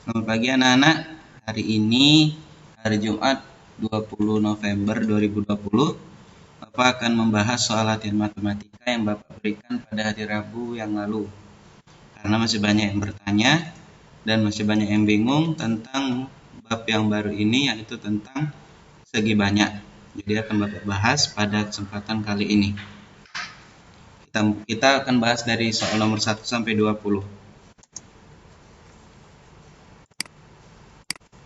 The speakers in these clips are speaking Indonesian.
Selamat pagi anak-anak. Hari ini hari Jumat 20 November 2020. Bapak akan membahas soal latihan matematika yang Bapak berikan pada hari Rabu yang lalu. Karena masih banyak yang bertanya dan masih banyak yang bingung tentang bab yang baru ini, yaitu tentang segi banyak. Jadi akan Bapak bahas pada kesempatan kali ini. Kita akan bahas dari soal nomor 1 sampai 20.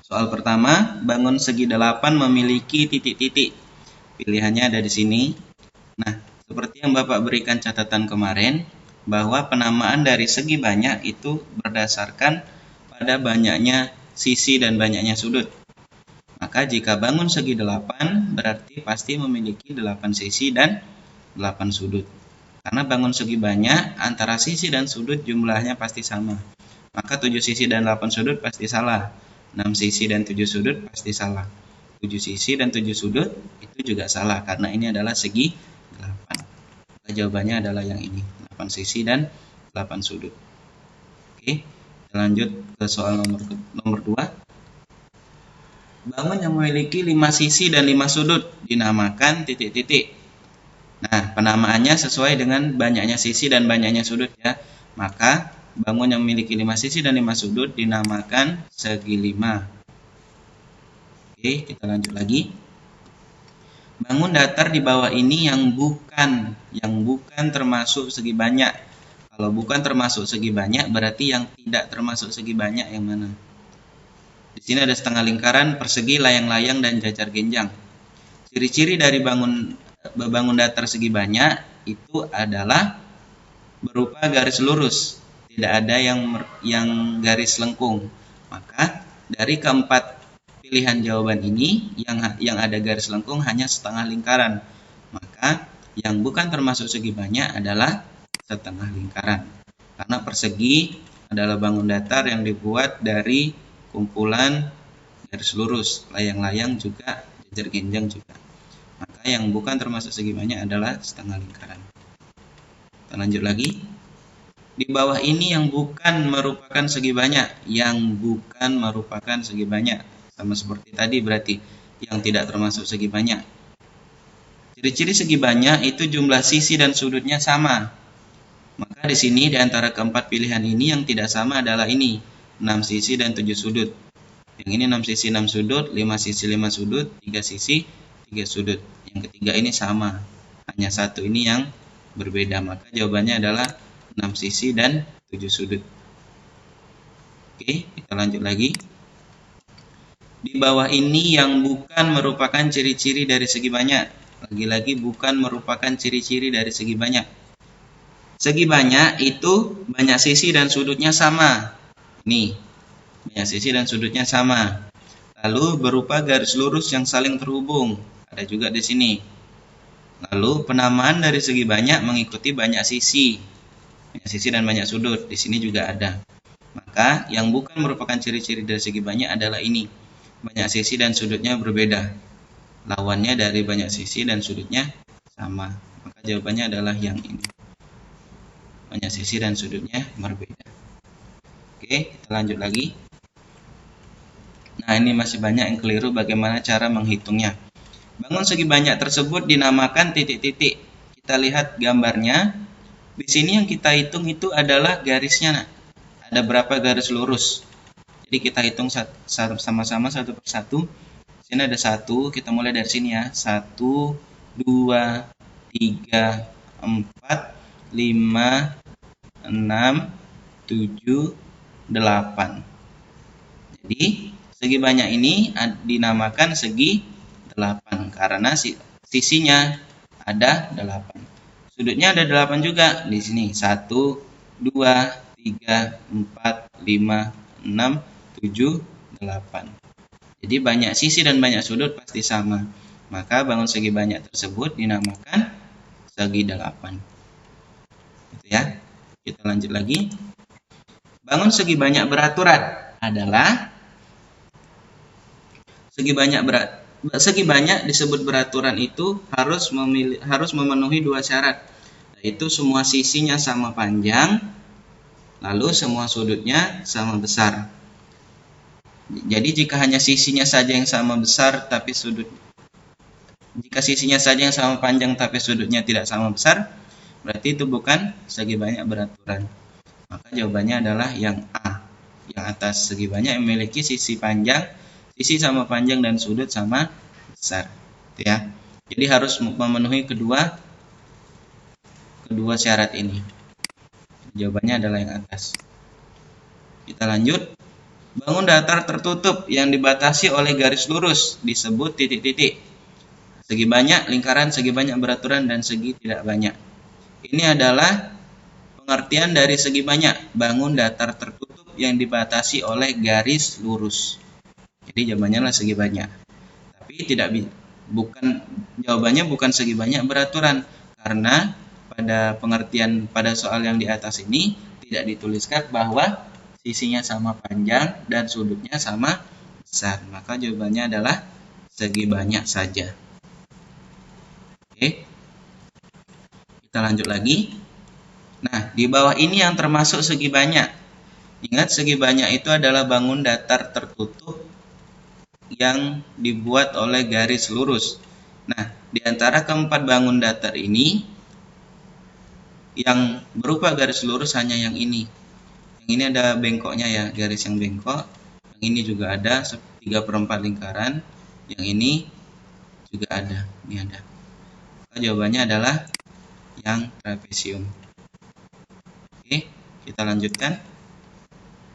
Soal pertama, bangun segi 8 memiliki titik-titik. Pilihannya ada di sini. Nah, seperti yang Bapak berikan catatan kemarin, bahwa penamaan dari segi banyak itu berdasarkan pada banyaknya sisi dan banyaknya sudut. Maka jika bangun segi 8, berarti pasti memiliki 8 sisi dan 8 sudut. Karena bangun segi banyak, antara sisi dan sudut jumlahnya pasti sama. Maka 7 sisi dan 8 sudut pasti salah. 6 sisi dan 7 sudut pasti salah. 7 sisi dan 7 sudut itu juga salah, karena ini adalah segi 8. Maka jawabannya adalah yang ini, 8 sisi dan 8 sudut. Oke, kita lanjut ke soal nomor 2. Bangun yang memiliki 5 sisi dan 5 sudut dinamakan titik-titik. Nah, penamaannya sesuai dengan banyaknya sisi dan banyaknya sudut ya. Maka bangun yang memiliki 5 sisi dan 5 sudut dinamakan segi 5. Oke, kita lanjut lagi. Bangun datar di bawah ini yang bukan termasuk segi banyak. Kalau bukan termasuk segi banyak, berarti yang tidak termasuk segi banyak yang mana? Di sini ada setengah lingkaran, persegi, layang-layang, dan jajar genjang. Ciri-ciri dari bangun datar segi banyak itu adalah berupa garis lurus, tidak ada yang garis lengkung. Maka dari keempat pilihan jawaban ini yang ada garis lengkung hanya setengah lingkaran. Maka yang bukan termasuk segi banyak adalah setengah lingkaran. Karena persegi adalah bangun datar yang dibuat dari kumpulan garis lurus, layang-layang juga, jajar genjang juga. Maka yang bukan termasuk segi banyak adalah setengah lingkaran. Kita lanjut lagi. Di bawah ini yang bukan merupakan segi banyak, sama seperti tadi berarti yang tidak termasuk segi banyak. Ciri-ciri segi banyak itu jumlah sisi dan sudutnya sama. Maka di sini di antara keempat pilihan ini yang tidak sama adalah ini, 6 sisi dan 7 sudut. Yang ini 6 sisi 6 sudut, 5 sisi 5 sudut, 3 sisi 3 sudut. Yang ketiga ini sama, hanya satu ini yang berbeda. Maka jawabannya adalah 6 sisi dan 7 sudut. Oke, kita lanjut lagi. Di bawah ini yang bukan merupakan ciri-ciri dari segi banyak. Lagi-lagi bukan merupakan ciri-ciri dari segi banyak. Segi banyak itu banyak sisi dan sudutnya sama. Nih, banyak sisi dan sudutnya sama. Lalu berupa garis lurus yang saling terhubung. Ada juga di sini. Lalu penamaan dari segi banyak mengikuti banyak sisi. Banyak sisi dan banyak sudut. Di sini juga ada. Maka yang bukan merupakan ciri-ciri dari segi banyak adalah ini. Banyak sisi dan sudutnya berbeda. Lawannya dari banyak sisi dan sudutnya sama. Maka jawabannya adalah yang ini. Banyak sisi dan sudutnya berbeda. Oke, kita lanjut lagi. Nah, ini masih banyak yang keliru bagaimana cara menghitungnya. Bangun segi banyak tersebut dinamakan titik-titik. Kita lihat gambarnya. Di sini yang kita hitung itu adalah garisnya. Nah, ada berapa garis lurus? Jadi kita hitung sama-sama satu persatu. Di sini ada 1, kita mulai dari sini ya. 1, 2, 3, 4, 5, 6, 7, 8. Jadi segi banyak ini dinamakan segi 8 karena sisinya ada 8. Sudutnya ada 8 juga di sini. 1, 2, 3, 4, 5, 6, 7, 8. Jadi banyak sisi dan banyak sudut pasti sama. Maka bangun segi banyak tersebut dinamakan segi 8. Gitu ya. Kita lanjut lagi. Bangun segi banyak beraturan adalah segi banyak disebut beraturan itu harus memenuhi 2 syarat, yaitu semua sisinya sama panjang, lalu semua sudutnya sama besar. Jadi jika hanya sisinya saja yang sama besar tapi jika sisinya saja yang sama panjang tapi sudutnya tidak sama besar, berarti itu bukan segi banyak beraturan. Maka jawabannya adalah yang A, yang atas, segi banyak yang memiliki sisi sama panjang dan sudut sama besar. Itu ya. Jadi harus memenuhi kedua syarat ini. Jawabannya adalah yang atas. Kita lanjut. Bangun datar tertutup yang dibatasi oleh garis lurus disebut titik-titik. Segi banyak, lingkaran, segi banyak beraturan, dan segi tidak banyak. Ini adalah pengertian dari segi banyak. Bangun datar tertutup yang dibatasi oleh garis lurus. Jadi jawabannya adalah segi banyak. Tapi jawabannya bukan segi banyak beraturan, karena pada pengertian pada soal yang di atas ini tidak dituliskan bahwa sisinya sama panjang dan sudutnya sama besar. Maka jawabannya adalah segi banyak saja. Oke. Kita lanjut lagi. Nah, di bawah ini yang termasuk segi banyak. Ingat, segi banyak itu adalah bangun datar tertutup yang dibuat oleh garis lurus. Nah, di antara keempat bangun datar ini, yang berupa garis lurus hanya yang ini. Yang ini ada bengkoknya ya, garis yang bengkok. Yang ini juga ada 3/4 lingkaran. Yang ini juga ada. Ini ada. Maka jawabannya adalah yang trapesium. Oke, kita lanjutkan.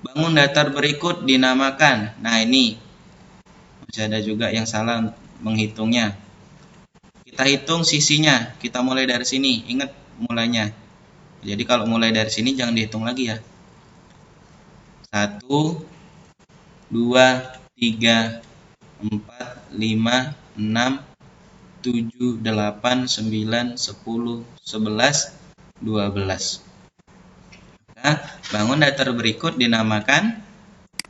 Bangun datar berikut dinamakan. Nah, ini masih ada juga yang salah menghitungnya. Kita hitung sisinya. Kita mulai dari sini. Ingat mulainya. Jadi kalau mulai dari sini jangan dihitung lagi ya. 1, 2, 3, 4, 5, 6, 7, 8, 9, 10, 11, 12. Nah, bangun datar berikut dinamakan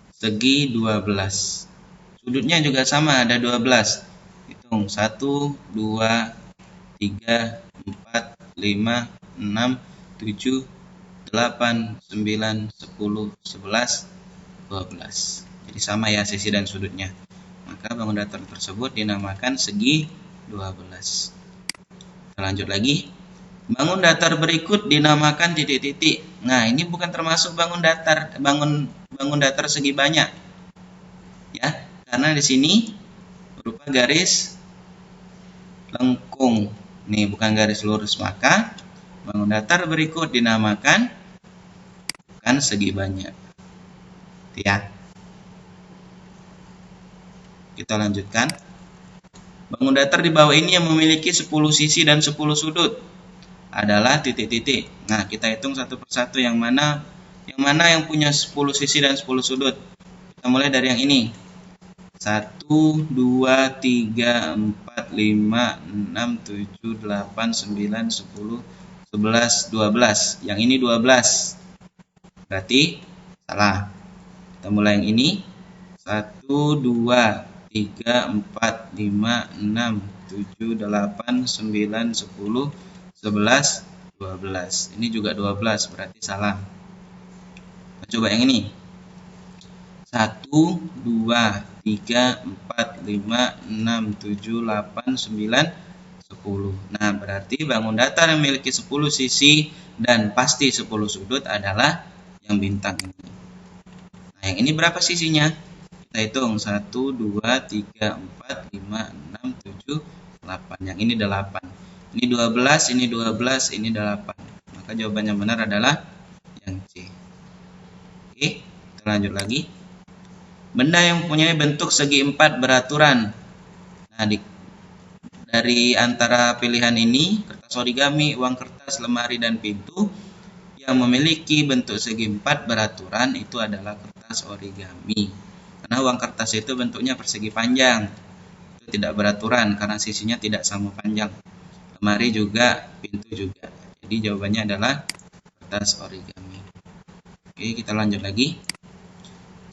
segi 12. Sudutnya juga sama, ada 12. Hitung 1, 2, 3, 4, 5, 6, 7, 8, 9, 10, 11, 12. Jadi sama ya sisi dan sudutnya. Maka bangun datar tersebut dinamakan segi 12. Kita lanjut lagi. Bangun datar berikut dinamakan titik-titik. Nah, ini bukan termasuk bangun datar segi banyak. Ya, karena di sini berupa garis lengkung. Nih, bukan garis lurus, maka bangun datar berikut dinamakan bukan segi banyak. Ya. Kita lanjutkan. Bangun datar di bawah ini yang memiliki 10 sisi dan 10 sudut adalah titik-titik. Nah, kita hitung satu persatu yang mana yang punya 10 sisi dan 10 sudut. Kita mulai dari yang ini. 1, 2, 3, 4, 5, 6, 7, 8, 9, 10, 11, 12. Yang ini 12. Berarti salah. Kita mulai yang ini. 1, 2, 3, 4, 5, 6, 7, 8, 9, 10, 11, 12. Ini juga 12, berarti salah. Kita coba yang ini. 1, 2, 3, 4, 5, 6, 7, 8, 9, 10. Nah, berarti bangun datar yang memiliki 10 sisi dan pasti 10 sudut adalah yang bintang ini. Nah, yang ini berapa sisinya? Kita hitung 1, 2, 3, 4, 5, 6, 7, 8. Yang ini 8. Ini 12, ini 12, ini 8. Maka jawaban yang benar adalah yang C. Oke, kita lanjut lagi. Benda yang mempunyai bentuk segi 4 beraturan. Nah, dari antara pilihan ini, kertas origami, uang kertas, lemari, dan pintu, yang memiliki bentuk segi 4 beraturan itu adalah kertas origami. Karena uang kertas itu bentuknya persegi panjang. Itu tidak beraturan karena sisinya tidak sama panjang. Lemari juga, pintu juga. Jadi jawabannya adalah kertas origami. Oke, kita lanjut lagi.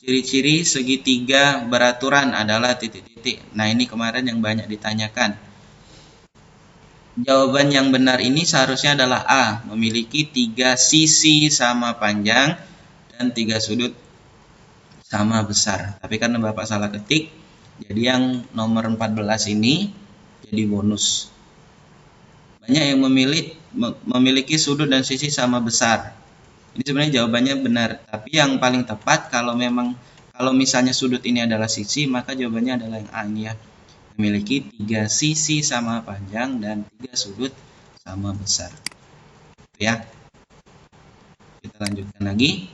Ciri-ciri segitiga beraturan adalah titik-titik. Nah, ini kemarin yang banyak ditanyakan. Jawaban yang benar ini seharusnya adalah A, memiliki 3 sisi sama panjang dan 3 sudut sama besar. Tapi karena Bapak salah ketik, jadi yang nomor 14 ini jadi bonus. Banyak yang memiliki sudut dan sisi sama besar. Ini sebenarnya jawabannya benar, tapi yang paling tepat kalau misalnya sudut ini adalah sisi, maka jawabannya adalah yang A ini ya. Memiliki 3 sisi sama panjang dan 3 sudut sama besar. Ya. Kita lanjutkan lagi.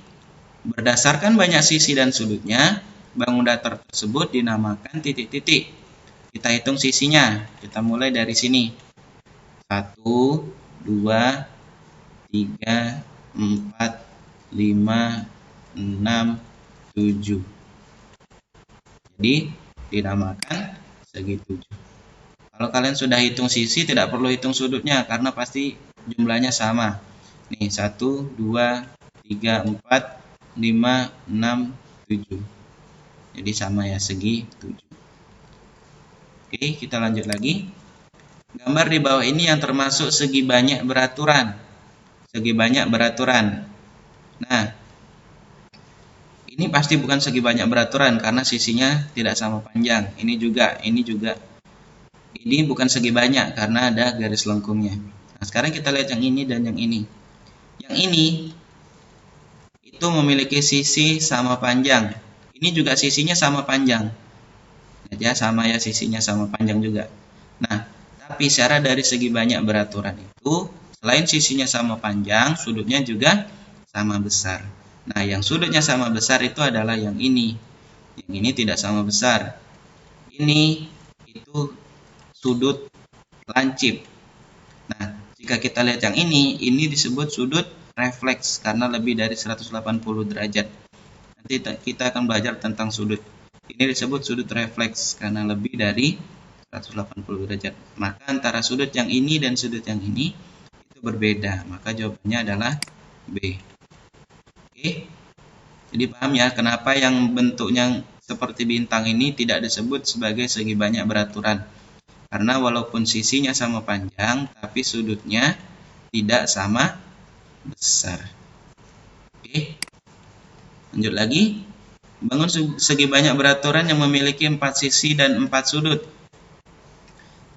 Berdasarkan banyak sisi dan sudutnya, bangun datar tersebut dinamakan titik-titik. Kita hitung sisinya. Kita mulai dari sini. 1, 2, 3, 4, 5, 6, 7. Jadi dinamakan segi 7. Kalau kalian sudah hitung sisi, tidak perlu hitung sudutnya karena pasti jumlahnya sama. Nih 1, 2, 3, 4, 5, 6, 7. Jadi sama ya, segi 7. Oke, kita lanjut lagi. Gambar di bawah ini yang termasuk segi banyak beraturan. Segi banyak beraturan. Nah, ini pasti bukan segi banyak beraturan karena sisinya tidak sama panjang. Ini juga. Ini bukan segi banyak karena ada garis lengkungnya. Nah, sekarang kita lihat yang ini dan yang ini. Yang ini itu memiliki sisi sama panjang. Ini juga sisinya sama panjang. Ya, sama ya, sisinya sama panjang juga. Nah, tapi secara dari segi banyak beraturan itu, selain sisinya sama panjang, sudutnya juga sama besar. Nah, yang sudutnya sama besar itu adalah yang ini. Yang ini tidak sama besar. Ini itu sudut lancip. Nah, jika kita lihat yang ini disebut sudut refleks karena lebih dari 180 derajat. Nanti kita akan belajar tentang sudut. Ini disebut sudut refleks karena lebih dari 180 derajat. Maka antara sudut yang ini dan sudut yang ini itu berbeda. Maka jawabannya adalah B. Oke. Jadi paham ya kenapa yang bentuknya seperti bintang ini tidak disebut sebagai segi banyak beraturan. Karena walaupun sisinya sama panjang, tapi sudutnya tidak sama besar. Oke. Lanjut lagi. Bangun segi banyak beraturan yang memiliki 4 sisi dan 4 sudut.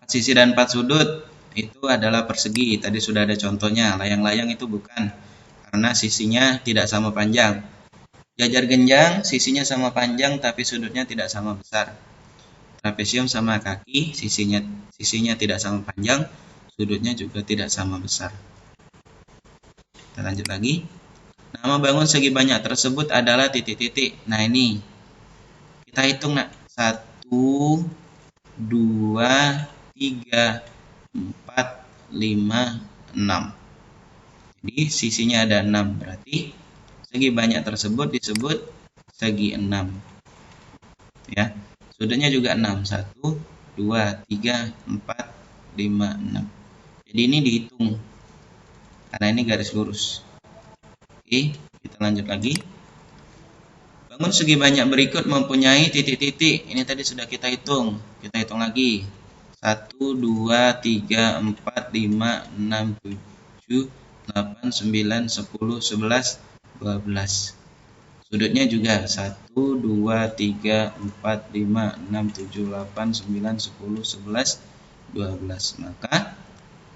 4 sisi dan 4 sudut itu adalah persegi. Tadi sudah ada contohnya. Layang-layang itu bukan, karena sisinya tidak sama panjang. Jajar genjang, sisinya sama panjang tapi sudutnya tidak sama besar. Trapesium sama kaki, sisinya tidak sama panjang, sudutnya juga tidak sama besar. Kita lanjut lagi. Nama bangun segi banyak tersebut adalah titik-titik. Nah, ini kita hitung nak. 1, 2, 3, 4, 5, 6. Jadi sisinya ada 6, berarti segi banyak tersebut disebut segi 6. Ya. Sudutnya juga 6. 1, 2, 3, 4, 5, 6. Jadi ini dihitung karena ini garis lurus. Oke, kita lanjut lagi. Bangun segi banyak berikut mempunyai titik-titik. Ini tadi sudah kita hitung. Kita hitung lagi. 1, 2, 3, 4, 5, 6, 7, 8, 9, 10, 11, 12. Sudutnya juga 1, 2, 3, 4, 5, 6, 7, 8, 9, 10, 11, 12. Maka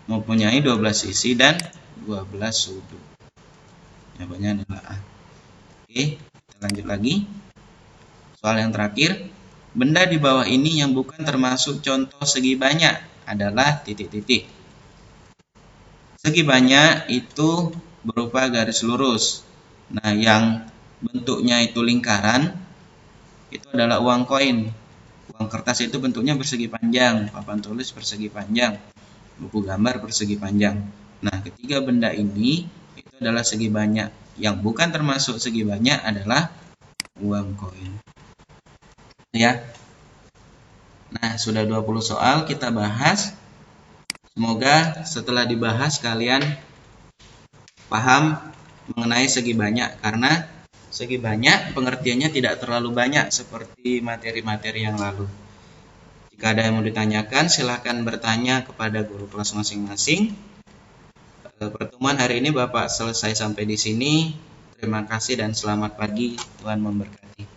mempunyai 12 sisi dan 12 sudut. Jawabannya adalah A. Oke, kita lanjut lagi. Soal yang terakhir. Benda di bawah ini yang bukan termasuk contoh segi banyak adalah titik-titik. Segi banyak itu berupa garis lurus. Nah, yang bentuknya itu lingkaran itu adalah uang koin. Uang kertas itu bentuknya persegi panjang, papan tulis persegi panjang, buku gambar persegi panjang. Nah, ketiga benda ini itu adalah segi banyak. Yang bukan termasuk segi banyak adalah uang koin. Ya. Nah, sudah 20 soal kita bahas. Semoga setelah dibahas kalian paham mengenai segi banyak, karena segi banyak pengertiannya tidak terlalu banyak seperti materi-materi yang lalu. Jika ada yang mau ditanyakan, silakan bertanya kepada guru kelas masing-masing. Pertemuan hari ini Bapak selesai sampai di sini. Terima kasih dan selamat pagi. Tuhan memberkati.